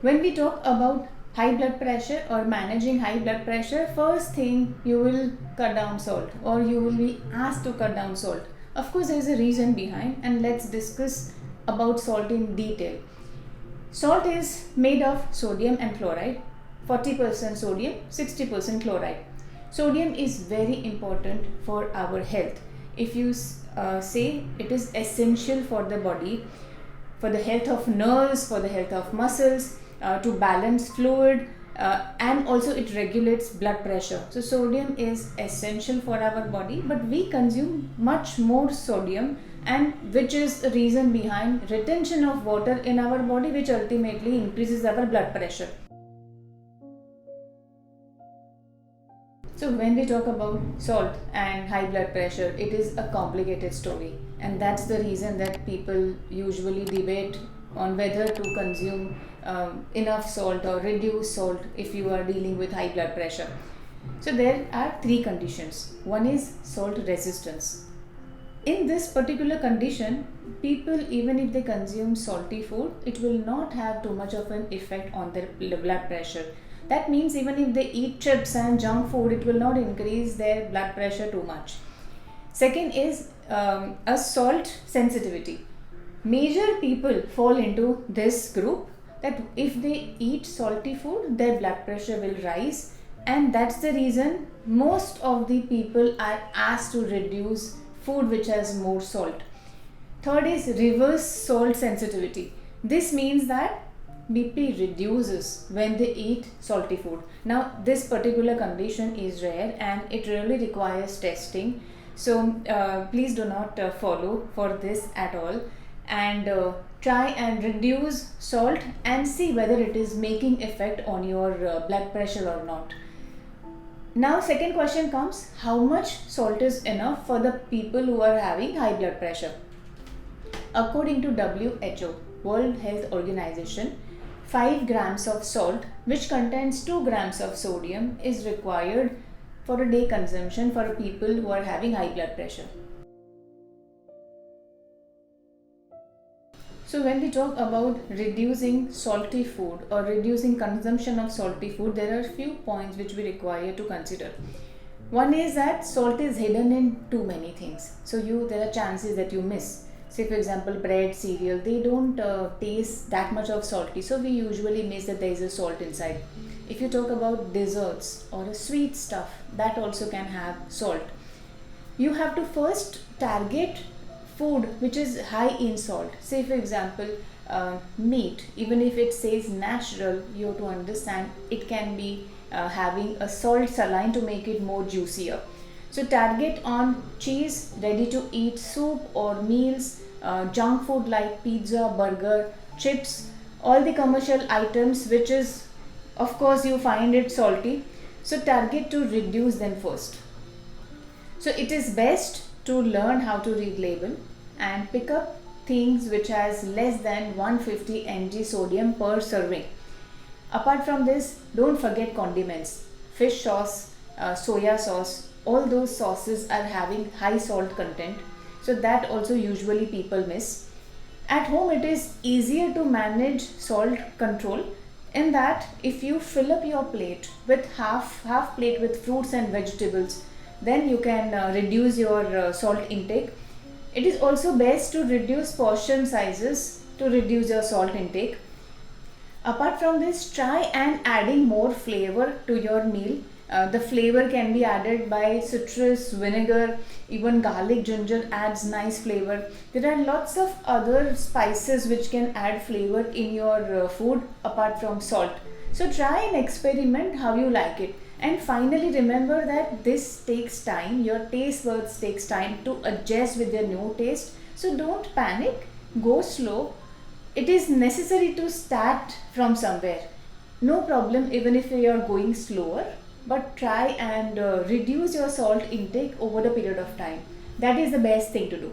When we talk about high blood pressure or managing high blood pressure, first thing you will cut down salt or you will be asked to cut down salt. Of course, there is a reason behind, and let's discuss about salt in detail. Salt is made of sodium and chloride, 40% sodium, 60% chloride. Sodium is very important for our health. If you say it is essential for the body, for the health of nerves, for the health of muscles, to balance fluid, and also it regulates blood pressure. So sodium is essential for our body, but we consume much more sodium, and which is the reason behind retention of water in our body, which ultimately increases our blood pressure. So when we talk about salt and high blood pressure, it is a complicated story, and that's the reason that people usually debate on whether to consume enough salt or reduce salt if you are dealing with high blood pressure. So there are three conditions. One is salt resistance. In this particular condition, people, even if they consume salty food, it will not have too much of an effect on their blood pressure. That means even if they eat chips and junk food, it will not increase their blood pressure too much. Second is a salt sensitivity. Major people fall into this group, that if they eat salty food, their blood pressure will rise, and that's the reason most of the people are asked to reduce food which has more salt. Third is reverse salt sensitivity. This means that BP reduces when they eat salty food. Now this particular condition is rare and it really requires testing. So please do not follow for this at all, and try and reduce salt and see whether it is making effect on your blood pressure or not. Now second question comes, how much salt is enough for the people who are having high blood pressure? According to WHO, World Health Organization, 5 grams of salt, which contains 2 grams of sodium, is required for a day consumption for people who are having high blood pressure. So when we talk about reducing salty food or reducing consumption of salty food, there are few points which we require to consider. One is that salt is hidden in too many things. So there are chances that you miss. Say for example, bread, cereal, they don't taste that much of salty. So we usually miss that there is a salt inside. If you talk about desserts or a sweet stuff, that also can have salt. You have to first target food which is high in salt. Say for example, meat, even if it says natural, you have to understand it can be having a salt saline to make it more juicier. So target on cheese, ready to eat soup or meals, junk food like pizza, burger, chips, all the commercial items which is, of course, you find it salty. So target to reduce them first. So it is best to learn how to read label and pick up things which has less than 150 mg sodium per serving. Apart from this, don't forget condiments. Fish sauce, soya sauce, all those sauces are having high salt content. So that also usually people miss. At home it is easier to manage salt control, in that if you fill up your plate with half plate with fruits and vegetables, then you can reduce your salt intake. It is also best to reduce portion sizes to reduce your salt intake. Apart from this, try and adding more flavor to your meal. The flavor can be added by citrus, vinegar, even garlic, ginger adds nice flavor. There are lots of other spices which can add flavor in your food apart from salt. So try and experiment how you like it. And finally, remember that this takes time. Your taste buds takes time to adjust with your new taste. So don't panic, go slow. It is necessary to start from somewhere. No problem even if you are going slower, but try and reduce your salt intake over the period of time. That is the best thing to do.